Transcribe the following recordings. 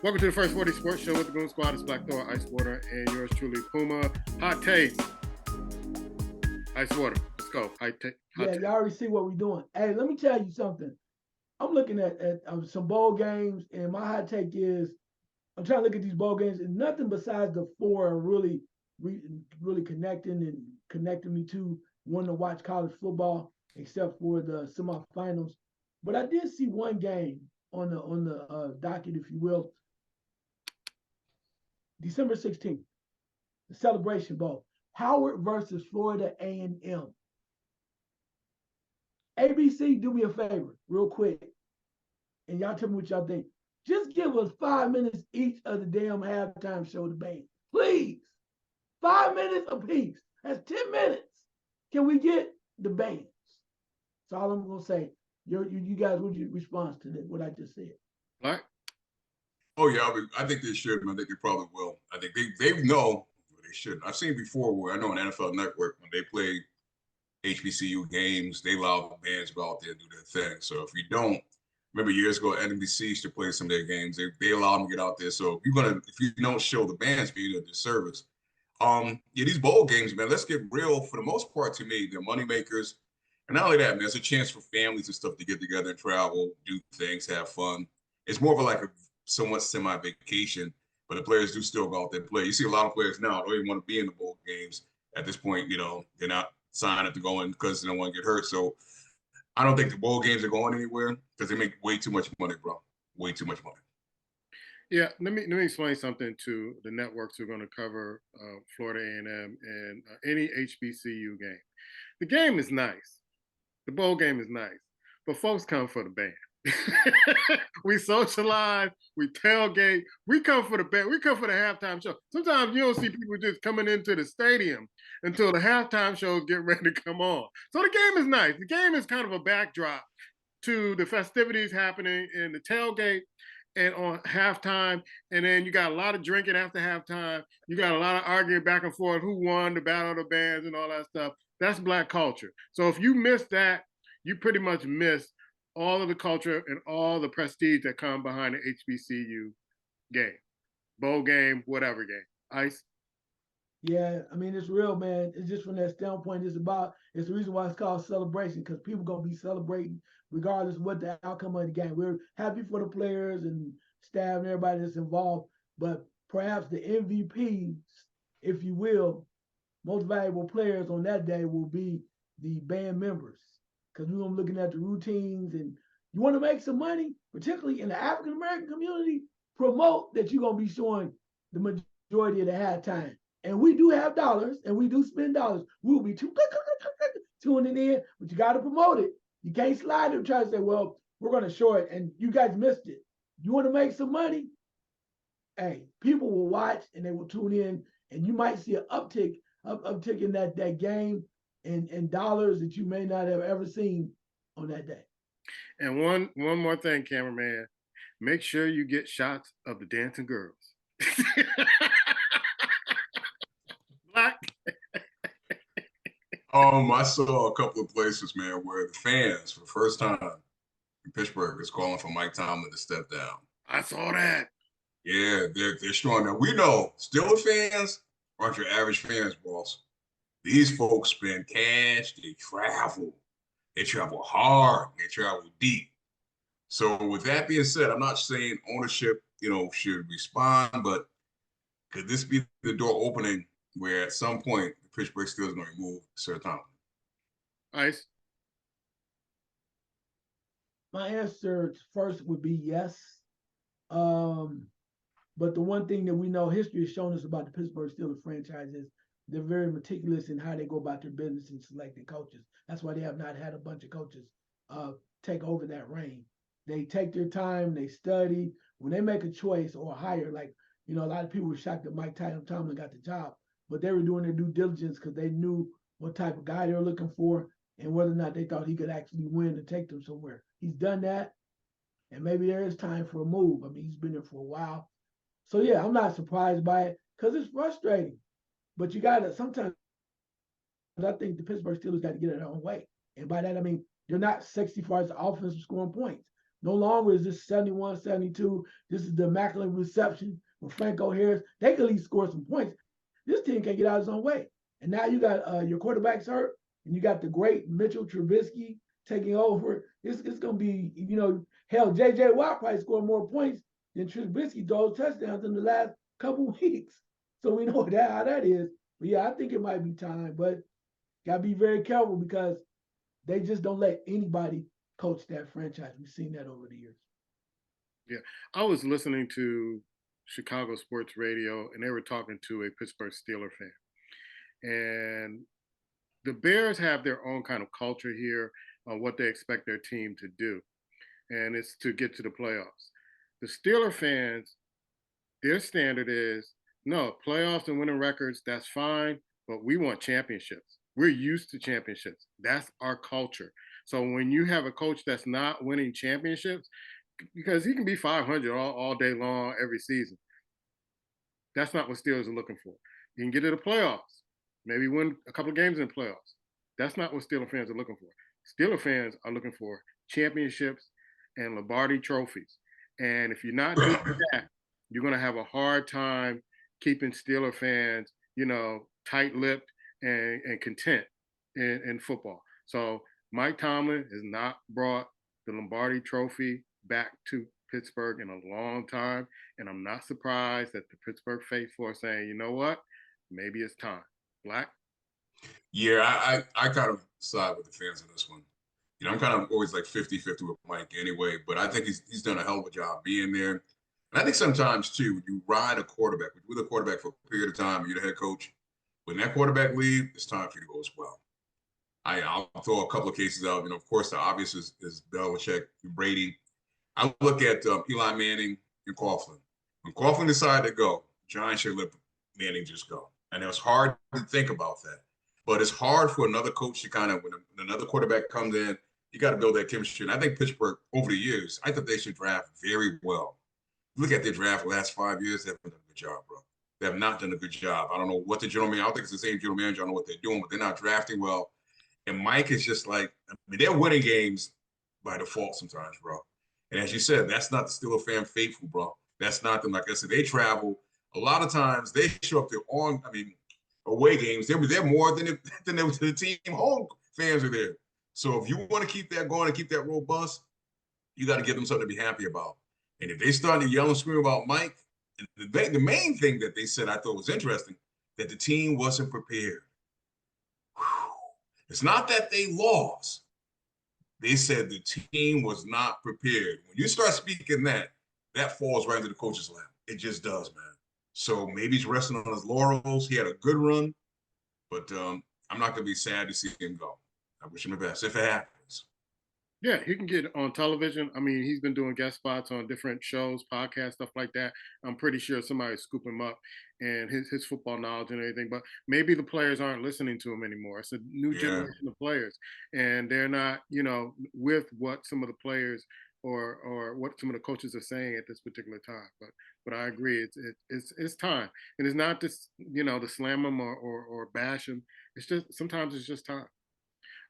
Welcome to the First 40 Sports Show with the Goon Squad. It's Black Thor, Ice Water, and yours truly, Puma. Hot take. Ice Water. Let's go. Hot take. Y'all already see what we're doing. Hey, let me tell you something. I'm looking at some bowl games, and my hot take is I'm trying to look at these bowl games, and nothing besides the four are really connecting me to wanting to watch college football, except for the semifinals. But I did see one game on the docket, if you will, December 16th, the Celebration Bowl, Howard versus Florida A&M. ABC, do me a favor, real quick, and y'all tell me what y'all think. Just give us 5 minutes each of the damn halftime show debate, please. 5 minutes apiece. That's 10 minutes. Can we get the bands? That's all I'm gonna say. You guys, what's your response to this, what I just said? Black? Oh yeah, I think they should. I think they probably will. I think they know they shouldn't. I've seen before where I know on NFL Network when they play HBCU games, they allow the bands to go out there and do their thing. So if you don't, remember years ago, NBC used to play some of their games. They allow them to get out there. So if you don't show the bands, be a disservice. Yeah, these bowl games, man. Let's get real. For the most part, to me, they're money makers, and not only that, man, it's a chance for families and stuff to get together and travel, do things, have fun. It's more of like a somewhat semi-vacation, but the players do still go out there and play. You see a lot of players now don't even want to be in the bowl games at this point. They're not signing up to go in because they don't want to get hurt. So I don't think the bowl games are going anywhere because they make way too much money, bro. Way too much money. Yeah, let me explain something to the networks who are going to cover Florida A&M and any HBCU game. The game is nice. The bowl game is nice, but folks come for the band. We socialize, we tailgate, we come for the band, we come for the halftime show. Sometimes you don't see people just coming into the stadium until the halftime shows get ready to come on. So the game is nice. The game is kind of a backdrop to the festivities happening in the tailgate and on halftime. And then you got a lot of drinking after halftime. You got a lot of arguing back and forth, who won the battle of the bands and all that stuff. That's Black culture. So if you miss that, you pretty much miss all of the culture and all the prestige that come behind the HBCU game, bowl game, whatever game. Ice? Yeah, I mean, it's real, man. It's just from that standpoint, it's the reason why it's called celebration, because people going to be celebrating regardless of what the outcome of the game. We're happy for the players and staff and everybody that's involved, but perhaps the MVPs, if you will, most valuable players on that day will be the band members, because we're going to be looking at the routines, and you want to make some money, particularly in the African-American community, promote that you're going to be showing the majority of the halftime. And we do have dollars, and we do spend dollars. We'll be tuning in, but you got to promote it. You can't slide it and try to say, well, we're going to show it, and you guys missed it. You want to make some money? Hey, people will watch, and they will tune in, and you might see an uptick in that game and dollars that you may not have ever seen on that day. And one more thing, cameraman. Make sure you get shots of the dancing girls. Black. I saw a couple of places, man, where the fans, for the first time in Pittsburgh, is calling for Mike Tomlin to step down. I saw that. Yeah, they're strong. Now, we know Steeler fans aren't your average fans, boss. These folks spend cash, they travel hard, they travel deep. So with that being said, I'm not saying ownership, should respond, but could this be the door opening where at some point the Pittsburgh Steelers are going to remove Sir Tomlin? Ice? My answer first would be yes. But the one thing that we know history has shown us about the Pittsburgh Steelers franchise is they're very meticulous in how they go about their business in selecting coaches. That's why they have not had a bunch of coaches take over that reign. They take their time, they study. When they make a choice or a hire, like, a lot of people were shocked that Mike Tomlin got the job, but they were doing their due diligence because they knew what type of guy they were looking for and whether or not they thought he could actually win and take them somewhere. He's done that, and maybe there is time for a move. I mean, he's been there for a while. So, yeah, I'm not surprised by it because it's frustrating. But you got to sometimes, I think the Pittsburgh Steelers got to get it their own way. And by that, I mean, they're not sexy far as the offensive scoring points. No longer is this 71-72. This is the immaculate reception from Franco Harris. They could at least score some points. This team can't get out of its own way. And now you got your quarterback's hurt, and you got the great Mitchell Trubisky taking over. It's going to be, hell, J.J. Watt probably scored more points than Trubisky throws touchdowns in the last couple weeks. So we know how that is. But yeah, I think it might be time, but got to be very careful because they just don't let anybody coach that franchise. We've seen that over the years. Yeah, I was listening to Chicago sports radio, and they were talking to a Pittsburgh Steeler fan, and the Bears have their own kind of culture here on what they expect their team to do, and it's to get to the playoffs. The Steeler fans, their standard is no playoffs and winning records. That's fine, but we want championships. We're used to championships. That's our culture. So when you have a coach that's not winning championships, because he can be 500 all day long every season, that's not what Steelers are looking for. You can get to the playoffs, maybe win a couple of games in the playoffs. That's not what Steeler fans are looking for. Steeler fans are looking for championships and Lombardi trophies. And if you're not doing that, you're going to have a hard time keeping Steeler fans, tight-lipped and content in football. So Mike Tomlin has not brought the Lombardi trophy back to Pittsburgh in a long time. And I'm not surprised that the Pittsburgh faithful are saying, you know what, maybe it's time. Black? Yeah, I kind of side with the fans on this one. I'm kind of always like 50-50 with Mike anyway, but I think he's done a hell of a job being there. And I think sometimes too, when you ride a quarterback, with a quarterback for a period of time, you're the head coach. When that quarterback leaves, it's time for you to go as well. I'll throw a couple of cases out. Of course, the obvious is Belichick, Brady. I look at Eli Manning and Coughlin. When Coughlin decided to go, Giants should let Manning just go. And it was hard to think about that. But it's hard for another coach to kind of, when another quarterback comes in, you got to build that chemistry. And I think Pittsburgh, over the years, I thought they should draft very well. Look at their draft the last 5 years, they haven't done a good job, bro. They have not done a good job. I don't know what the general manager, I don't think it's the same general manager. I don't know what they're doing, but they're not drafting well. And Mike is just like, they're winning games by default sometimes, bro. And as you said, that's not the Steeler fan faithful, bro. That's not them. Like I said, they travel. A lot of times they show up there away games. They're more than the team home fans are there. So if you want to keep that going and keep that robust, you got to give them something to be happy about. And if they start to yell and scream about Mike, the main thing that they said I thought was interesting, that the team wasn't prepared. Whew. It's not that they lost. They said the team was not prepared. When you start speaking that falls right into the coach's lap. It just does, man. So maybe he's resting on his laurels. He had a good run, but I'm not going to be sad to see him go. I wish him the best if it happens. Yeah, he can get on television. I mean, he's been doing guest spots on different shows, podcasts, stuff like that. I'm pretty sure somebody's scoop him up and his football knowledge and everything. But maybe the players aren't listening to him anymore. It's a new generation of players, and they're not, with what some of the players or what some of the coaches are saying at this particular time. But I agree, it's time, and it's not just to slam them or bash them. It's just sometimes it's just time.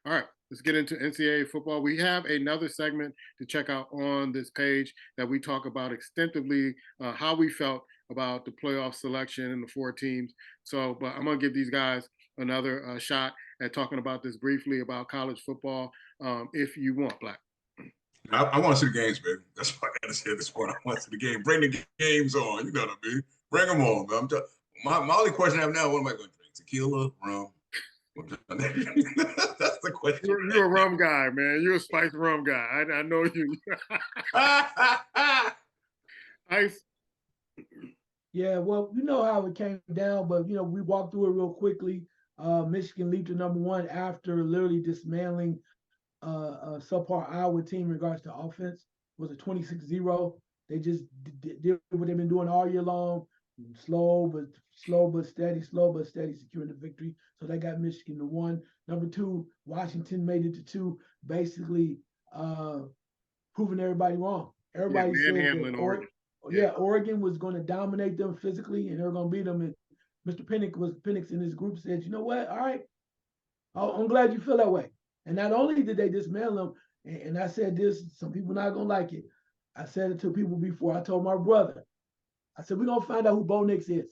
All right, let's get into NCAA football. We have another segment to check out on this page that we talk about extensively how we felt about the playoff selection and the 4 teams. So, but I'm going to give these guys another shot at talking about this briefly about college football if you want, Black. I want to see the games, baby. That's why I got to say at this point. I want to see the game. Bring the games on. You know what I mean? Bring them on. My only question I have now, what am I going to drink? Tequila, rum? That's the question. You're a rum guy, man. You're a spiced rum guy. I know you. Ice. Yeah, well, you know how it came down, but we walked through it real quickly. Michigan leaped to #1 after literally dismantling a subpar Iowa team in regards to offense. It was a 26-0. They just did what they've been doing all year long. Slow but steady, securing the victory. So they got Michigan to 1. #2, Washington made it to 2, basically proving everybody wrong. Everybody said that Oregon was going to dominate them physically and they were going to beat them. And Mr. Penix in his group said, you know what? All right, I'm glad you feel that way. And not only did they dismantle them, And I said this, some people not gonna like it. I said it to people before. I told my brother, I said, we're gonna find out who Bo Nix is.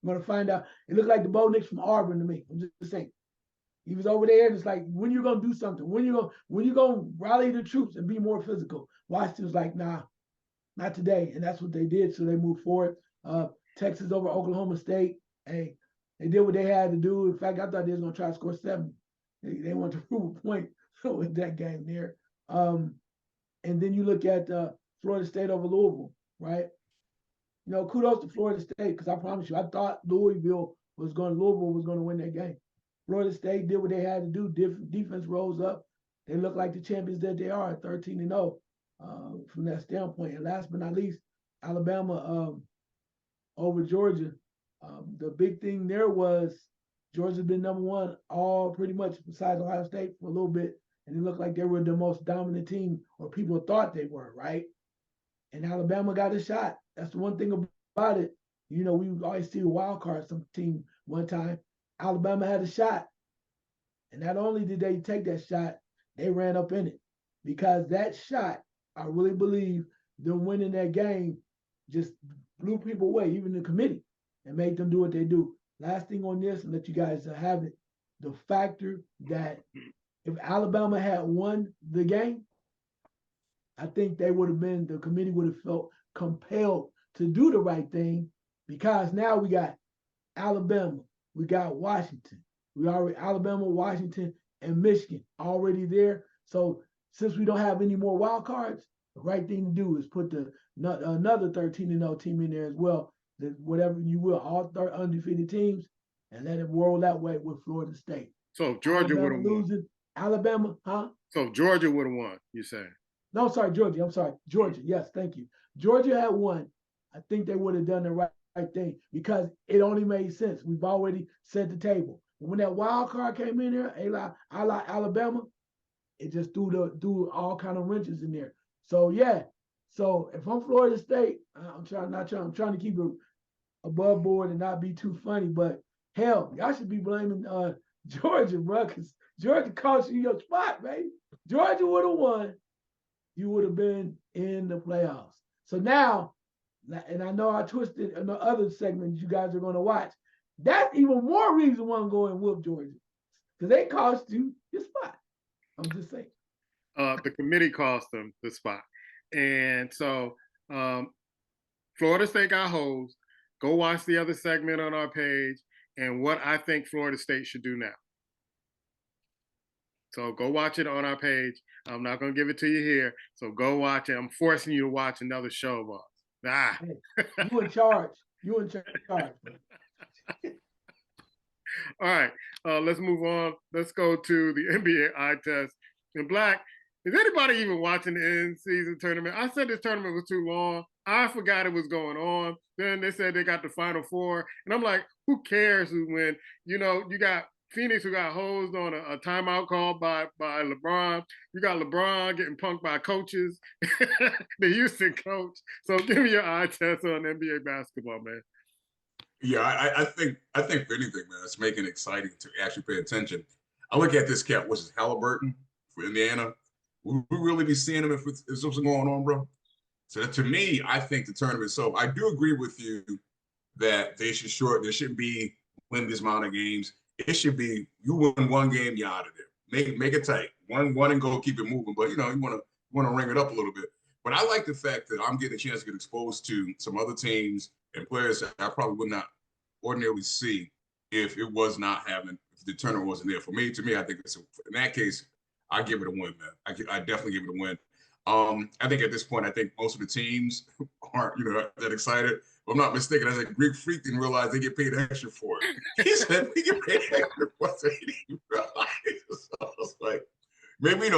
We're gonna find out. It looked like the Bo Nix from Auburn to me. I'm just saying. He was over there, and it's like, when you gonna do something? When you gonna rally the troops and be more physical? Washington was like, nah, not today. And that's what they did. So they moved forward. Texas over Oklahoma State. Hey, they did what they had to do. In fact, I thought they was gonna try to score 70. They wanted to prove a point with that game there. And then you look at Florida State over Louisville, right? You know, kudos to Florida State, because I promise you, I thought Louisville was going to win that game. Florida State did what they had to do. Defense rose up. They look like the champions that they are, 13-0 from that standpoint. And last but not least, Alabama over Georgia. The big thing there was Georgia's been number one all pretty much besides Ohio State for a little bit. And it looked like they were the most dominant team, or people thought they were, right? And Alabama got a shot. That's the one thing about it. You know, we always see a wild card, some team one time. Alabama had a shot. And not only did they take that shot, they ran up in it. Because that shot, I really believe them winning that game just blew people away, even the committee, and made them do what they do. Last thing on this, and let you guys have it, the factor that if Alabama had won the game, I think the committee would have felt compelled to do the right thing, because now we got Alabama, we got Washington, we already Alabama, Washington, and Michigan already there. So since we don't have any more wild cards, the right thing to do is put another 13-0 team in there as well. Whatever you will, all undefeated teams, and let it roll that way with Florida State. So if Georgia would have won. Alabama, huh? So if Georgia would have won, you saying? No, I'm sorry, Georgia. I'm sorry, Georgia. Yes, thank you. Georgia had won. I think they would have done the right thing, because it only made sense. We've already set the table. When that wild card came in there, a la Alabama, it just threw all kind of wrenches in there. So yeah. So if I'm Florida State, I'm trying to keep it above board and not be too funny. But hell, y'all should be blaming Georgia, bro, because Georgia cost you your spot, man. Georgia would have won. You would have been in the playoffs. So now, and I know I twisted in the other segments you guys are going to watch. That's even more reason why I'm going with Georgia, because they cost you your spot. I'm just saying. The committee cost them the spot. And so Florida State got hosed. Go watch the other segment on our page and what I think Florida State should do now. So go watch it on our page. I'm not going to give it to you here. So go watch it. I'm forcing you to watch another show of ours. Hey, you in charge. You in charge. All right. Let's move on. Let's go to the NBA eye test. And Black, is anybody even watching the in-season tournament? I said this tournament was too long. I forgot it was going on. Then they said they got the Final Four. And I'm like, who cares who win? You know, you got Phoenix, who got hosed on a timeout called by LeBron. You got LeBron getting punked by coaches, the Houston coach. So give me your eye test on NBA basketball, man. Yeah, I think for anything, man, it's making it exciting to actually pay attention. I look at this cat, which is Halliburton for Indiana. Will we really be seeing him if something going on, bro? So that, to me, I think the tournament itself, I do agree with you that they should shorten. There shouldn't be win this amount of games. It should be you win one game, you're out of there. Make it tight. One and go, keep it moving. But you know, you want to ring it up a little bit. But I like the fact that I'm getting a chance to get exposed to some other teams and players that I probably would not ordinarily see if it was not happening, if the tournament wasn't there. To me, I think in that case, I give it a win, man. I definitely give it a win. I think at this point, I think most of the teams aren't, that excited. If I'm not mistaken, I said Greek Freak didn't realize they get paid extra for it. He said we get paid extra for it. He didn't realize. So I was like, maybe they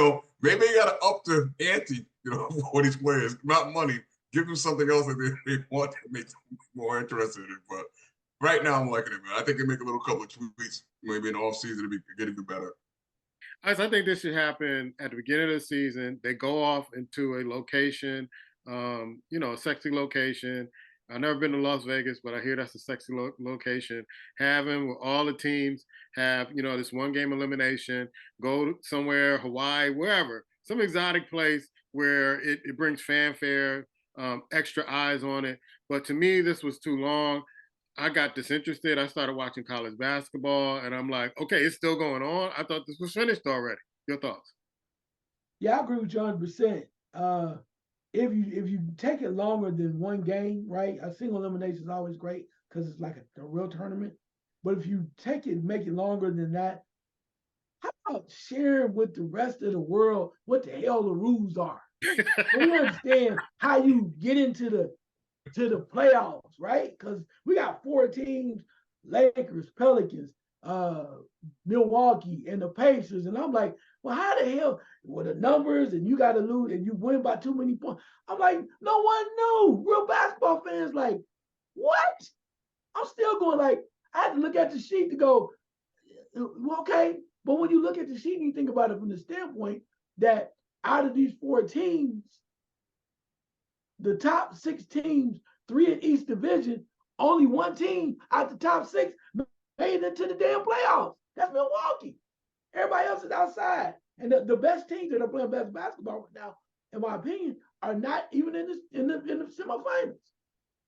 got to up the ante, for these players, not money. Give them something else that they want to make them more interested in it. But right now, I'm liking it, man. I think they make a little couple of tweets, maybe in the offseason to be getting better. I think this should happen at the beginning of the season. They go off into a location, a sexy location. I've never been to Las Vegas, but I hear that's a sexy location. Have them with all the teams have, this one game elimination, go somewhere, Hawaii, wherever, some exotic place where it brings fanfare, extra eyes on it. But to me, this was too long. I got disinterested. I started watching college basketball, and I'm like, okay, it's still going on. I thought this was finished already. Your thoughts? Yeah, I agree with you 100%. If you take it longer than one game, right? A single elimination is always great because it's like a real tournament. But if you take it, make it longer than that, how about sharing with the rest of the world what the hell the rules are? So we understand how you get into the playoffs, right? Because we got 4 teams: Lakers, Pelicans, uh, Milwaukee, and the Pacers. And I'm like, well, how the hell? Well, the numbers, and you got to lose, and you win by too many points. I'm like, no one knew. Real basketball fans, like, what? I'm still going like, I had to look at the sheet to go, okay. But when you look at the sheet and you think about it from the standpoint that out of these 4 teams, the top 6 teams, 3 in each division, only one team out the top 6 made it into the damn playoffs. That's Milwaukee. Everybody else is outside. And the best teams that are playing best basketball right now, in my opinion, are not even in the semifinals.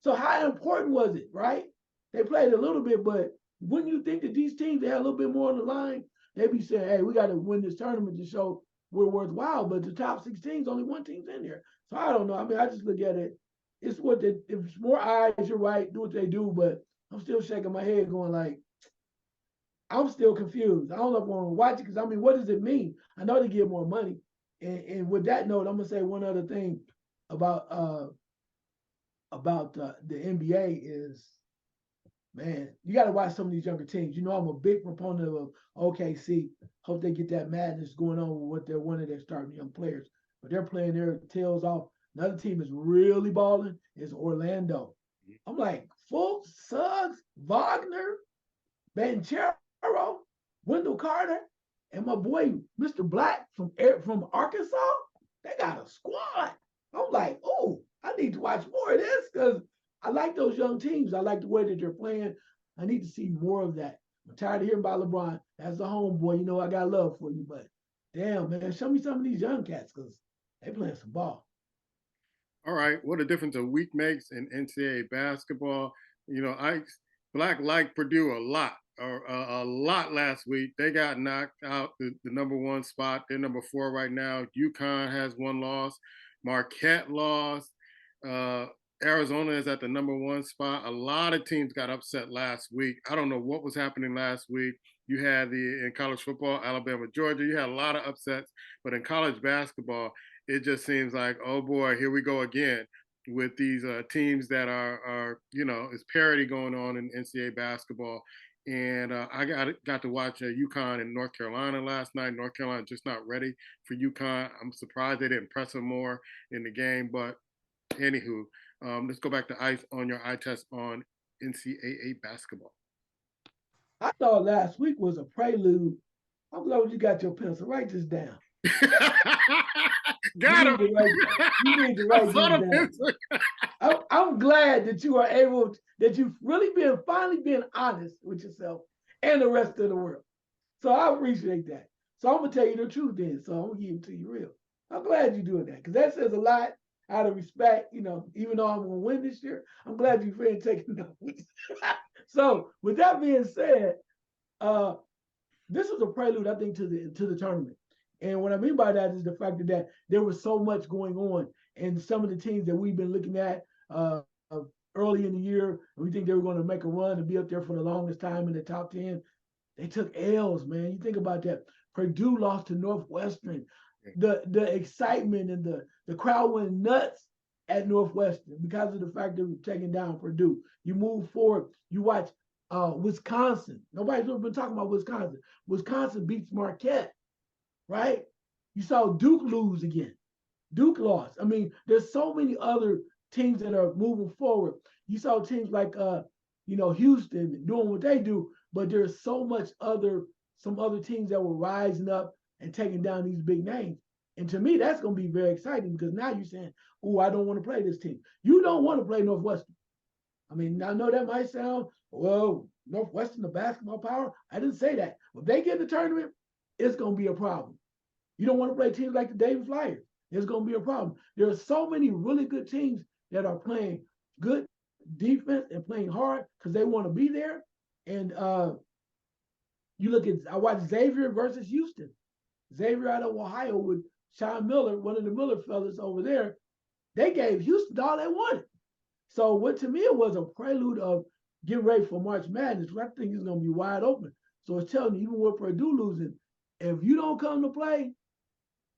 So how important was it, right? They played a little bit, but wouldn't you think that these teams that had a little bit more on the line, they'd be saying, hey, we got to win this tournament to show we're worthwhile. But the top 6 teams, only one team's in there. So I don't know. I mean, I just look at it. It's what if it's more eyes, you're right, do what they do, but I'm still shaking my head going like, I'm still confused. I don't know if I want to watch it because I mean, what does it mean? I know they get more money. And with that note, I'm gonna say one other thing about the NBA is, man, you got to watch some of these younger teams. You know, I'm a big proponent of OKC. Hope they get that madness going on with what they're one of their starting young players. But they're playing their tails off. Another team is really balling is Orlando. I'm like, Fultz, Suggs, Wagner, Banchero, Wendell Carter, and my boy Mr. Black from Arkansas. They got a squad. I'm like, oh, I need to watch more of this because I like those young teams. I like the way that they're playing. I need to see more of that. I'm tired of hearing about LeBron. As a homeboy, you know I got love for you, but damn, man, show me some of these young cats because they playing some ball. All right, what a difference a week makes in NCAA basketball. You know, Black liked Purdue a lot last week. They got knocked out the number 1 spot. They're number 4 right now. UConn has 1 loss. Marquette lost. Uh, Arizona is at the number 1 spot. A lot of teams got upset last week. I don't know what was happening last week. You had in college football, Alabama, Georgia. You had a lot of upsets, but in college basketball, it just seems like, oh boy, here we go again with these teams that are it's parity going on in NCAA basketball. And I got to watch UConn and North Carolina last night. North Carolina just not ready for UConn. I'm surprised they didn't press them more in the game. But anywho, let's go back to ice on your eye test on NCAA basketball. I thought last week was a prelude. I'm glad you got your pencil. Write this down. Got him. You need to write this down. I'm glad that you are able, that you've really finally been honest with yourself and the rest of the world. So I appreciate that. So I'm going to tell you the truth then. So I'm going to give it to you real. I'm glad you're doing that because that says a lot out of respect. You know, even though I'm going to win this year, I'm glad you're really taking notes. So with that being said, this was a prelude, I think, to the tournament. And what I mean by that is the fact that there was so much going on, and some of the teams that we've been looking at early in the year, and we think they were going to make a run and be up there for the longest time in the top 10, they took L's, man. You think about that. Purdue lost to Northwestern. The excitement and the crowd went nuts at Northwestern because of the fact that we were taking down Purdue. You move forward, you watch Wisconsin. Nobody's ever been talking about Wisconsin. Wisconsin beats Marquette, right? You saw Duke lose again. Duke lost. I mean, there's so many other teams that are moving forward. You saw teams like Houston doing what they do, but there's some other teams that were rising up and taking down these big names. And to me, that's going to be very exciting because now you're saying, oh, I don't want to play this team. You don't want to play Northwestern. I mean, I know that might sound, well, Northwestern, the basketball power. I didn't say that. If they get in the tournament, it's going to be a problem. You don't want to play teams like the Davis Flyers. There's going to be a problem. There are so many really good teams that are playing good defense and playing hard because they want to be there. And you look at, I watched Xavier versus Houston. Xavier out of Ohio with Sean Miller, one of the Miller fellas over there. They gave Houston all they wanted. So what to me it was a prelude of getting ready for March Madness. I think it's going to be wide open. So it's telling you, even with Purdue losing, if you don't come to play,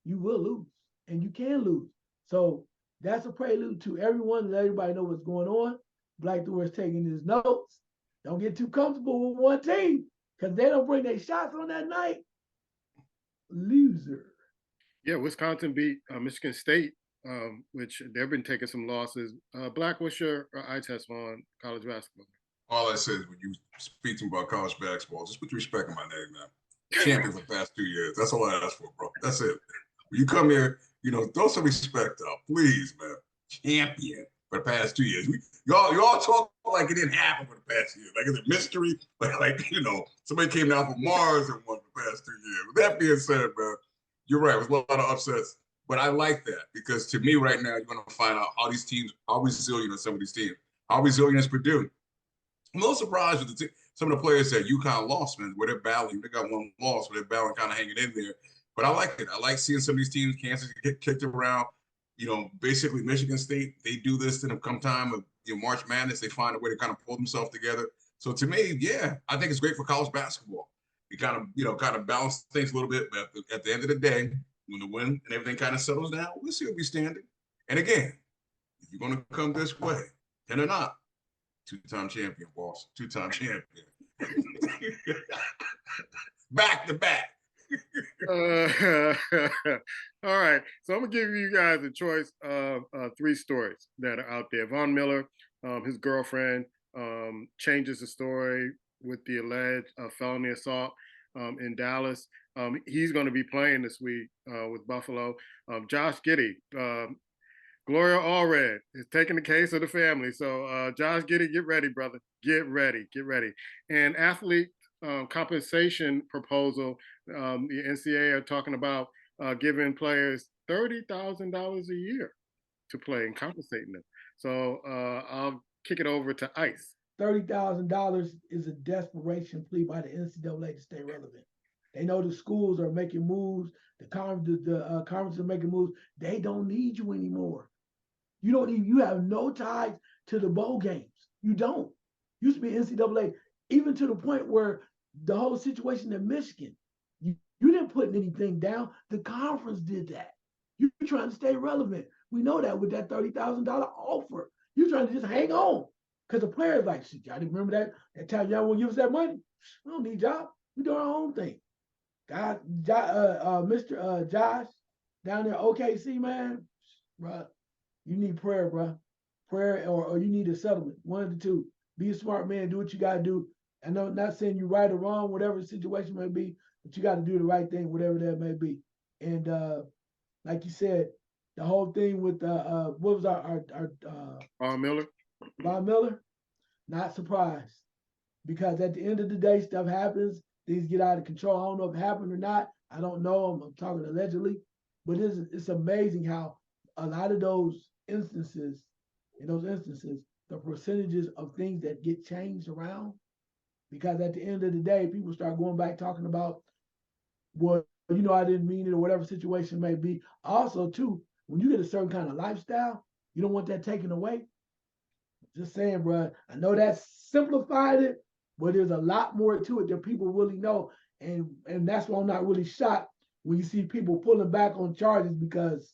you will lose, and you can lose. So that's a prelude to everyone. Let everybody know what's going on. Black Thor is taking his notes. Don't get too comfortable with one team because they don't bring their shots on that night. Loser. Yeah, Wisconsin beat Michigan State, which they've been taking some losses. Black, what's your eye test on college basketball? All I said is when you speak to me about college basketball, just put respect in my name, man. Champion for the past 2 years. That's all I ask for, bro. That's it. When you come here, throw some respect up, please, man. Champion for the past 2 years. Y'all talk like it didn't happen for the past year. Like it's a mystery. Like somebody came down from Mars and won for the past 2 years. With that being said, man, you're right. It was a lot of upsets. But I like that because to me right now, you're going to find out how these teams, how resilient are some of these teams. How resilient is Purdue? I'm a little surprised with some of the players that UConn lost, man, where they're battling. They got one loss, where they're battling, kind of hanging in there. But I like it. I like seeing some of these teams, Kansas, get kicked around. Basically Michigan State, they do this in come time of March Madness. They find a way to kind of pull themselves together. So to me, yeah, I think it's great for college basketball. You kind of balance things a little bit. But at the end of the day, when the win and everything kind of settles down, we'll see who'll be standing. And again, if you're going to come this way, 10 or not, two-time champion, boss. Two-time champion. Back to back. All right. So I'm going to give you guys a choice of 3 stories that are out there. Von Miller, his girlfriend, changes the story with the alleged felony assault in Dallas. He's going to be playing this week with Buffalo. Josh Giddey, Gloria Allred is taking the case of the family. So Josh Giddey, get ready, brother. Get ready. And athlete compensation proposal, the NCAA are talking about giving players $30,000 a year to play and compensating them. So I'll kick it over to Ice. $30,000 is a desperation plea by the NCAA to stay relevant. They know the schools are making moves. The conferences are making moves. They don't need you anymore. You have no ties to the bowl games. You don't. Used to be NCAA, even to the point where the whole situation in Michigan, you didn't put anything down. The conference did that. You're trying to stay relevant. We know that with that $30,000 offer. You're trying to just hang on. Because the players like, shit, y'all didn't remember that time y'all won't give us that money? We don't need y'all. We do our own thing. Mr. Josh down there, OKC, man, bro, you need prayer, bro. Prayer or you need a settlement. One of the two. Be a smart man. Do what you got to do. I know, not saying you're right or wrong, whatever the situation may be, but you got to do the right thing, whatever that may be. And like you said, the whole thing with what was our Von Miller? Von Miller, not surprised. Because at the end of the day, stuff happens. Things get out of control. I don't know if it happened or not. I don't know. I'm talking allegedly. But it's amazing how a lot of those instances, the percentages of things that get changed around, because at the end of the day, people start going back talking about, well, I didn't mean it or whatever situation may be. Also, too, when you get a certain kind of lifestyle, you don't want that taken away. Just saying, bro. I know that simplified it, but there's a lot more to it than people really know. And that's why I'm not really shocked when you see people pulling back on charges, because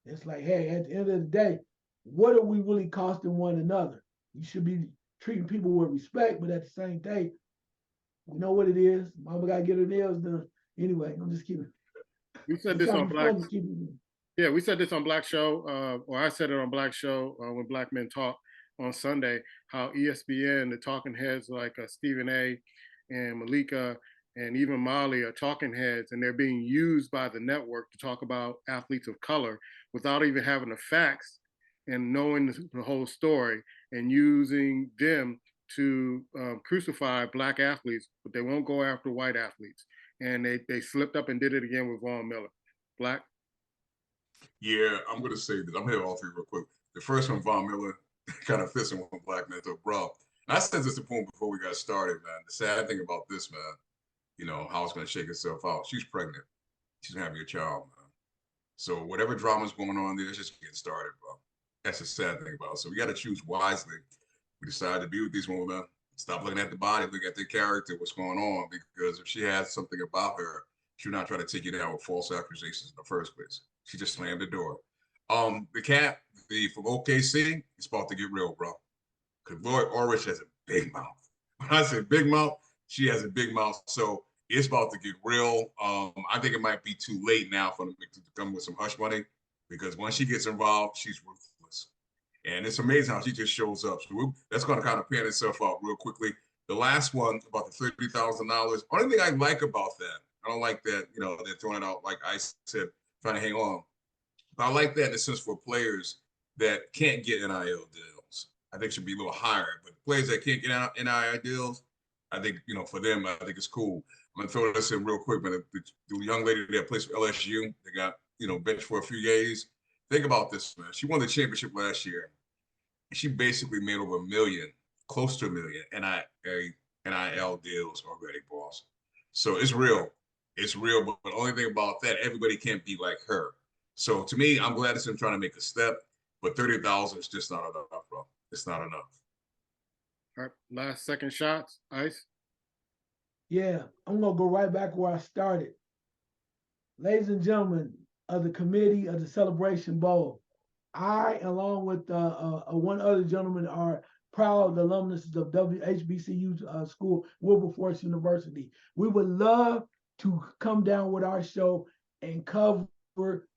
it's like, hey, at the end of the day, what are we really costing one another? You should be treating people with respect, but at the same day, you know what it is. Mama got to get her nails done. Anyway, I'm just kidding. We said this on Black. Yeah, we said this on Black Show, or I said it on Black Show when Black Men Talk on Sunday, how ESPN, the talking heads like Stephen A. and Malika and even Molly are talking heads, and they're being used by the network to talk about athletes of color without even having the facts and knowing the whole story, and using them to crucify Black athletes, but they won't go after white athletes. And they slipped up and did it again with Von Miller. Black? Yeah, I'm going to say that. I'm going to hit all three real quick. The first one, Von Miller, kind of fits in with Black Mentor, bro. And I said this to Poon before we got started, man. The sad thing about this, man, you know, how it's going to shake itself out. She's pregnant. She's going to have a child, man. So whatever drama's going on there, it's just getting started, bro. That's the sad thing about it. So we got to choose wisely. We decided to be with these women. Stop looking at the body, look at their character, what's going on. Because if she has something about her, she would not try to take you down with false accusations in the first place. She just slammed the door. The cat, from OKC, it's about to get real, bro. Because Lloyd Orich has a big mouth. When I say big mouth, she has a big mouth. So it's about to get real. I think it might be too late now for them to come with some hush money, because once she gets involved, she's ruthless. And it's amazing how she just shows up. So that's going to kind of pan itself out real quickly. The last one about the $30,000. Only thing I like about that, I don't like that, you know, they're throwing it out, like I said, trying to hang on. But I like that in the sense for players that can't get NIL deals. I think should be a little higher. But players that can't get NIL deals, I think, you know, for them, I think it's cool. I'm going to throw this in real quick, but the young lady that plays for LSU, they got, you know, benched for a few days. Think about this, man. She won the championship last year. She basically made over $1 million, close to $1 million NIL deals already, boss. So it's real. It's real. But the only thing about that, everybody can't be like her. So to me, I'm glad it's him trying to make a step, but 30,000 is just not enough, bro. It's not enough. All right, last second shots, Ice. Yeah, I'm gonna go right back where I started. Ladies and gentlemen of the committee of the Celebration Bowl, I, along with one other gentleman, are proud alumnus of WHBCU school, Wilberforce University. We would love to come down with our show and cover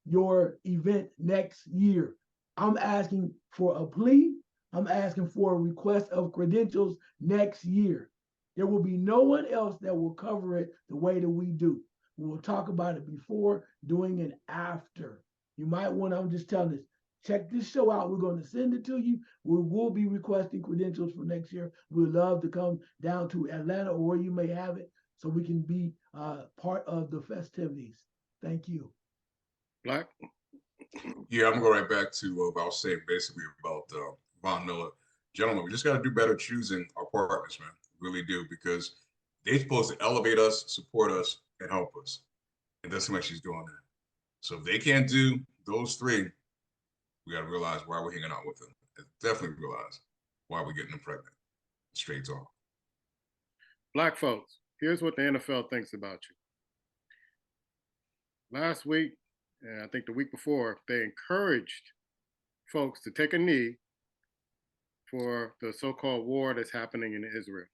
your event next year. I'm asking for a plea. I'm asking for a request of credentials next year. There will be no one else that will cover it the way that we do. We will talk about it before, during, and after. You might want to, I'm just telling this, check this show out. We're going to send it to you. We will be requesting credentials for next year. We'd love to come down to Atlanta or where you may have it so we can be part of the festivities. Thank you. Black? Yeah, I'm going to go right back to what I was saying basically about Von Miller. Gentlemen, we just got to do better choosing our partners, man. We really do, because they're supposed to elevate us, support us, and help us. And that's how much she's doing that. So if they can't do those three, we got to realize why we're hanging out with them. And definitely realize why we're getting them pregnant. Straight talk. Black folks, here's what the NFL thinks about you. Last week, and I think the week before, they encouraged folks to take a knee for the so-called war that's happening in Israel.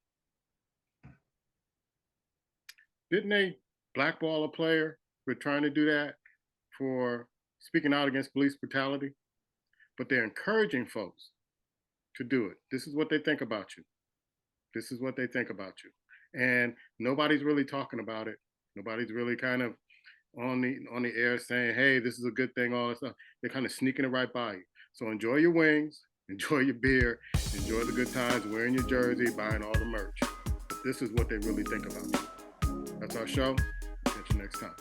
Didn't they blackball a player for trying to do that, for speaking out against police brutality? But they're encouraging folks to do it. This is what they think about you. This is what they think about you. And nobody's really talking about it. Nobody's really kind of on the air saying, hey, this is a good thing, all that stuff. They're kind of sneaking it right by you. So enjoy your wings, enjoy your beer, enjoy the good times, wearing your jersey, buying all the merch. But this is what they really think about you. That's our show. Catch you next time.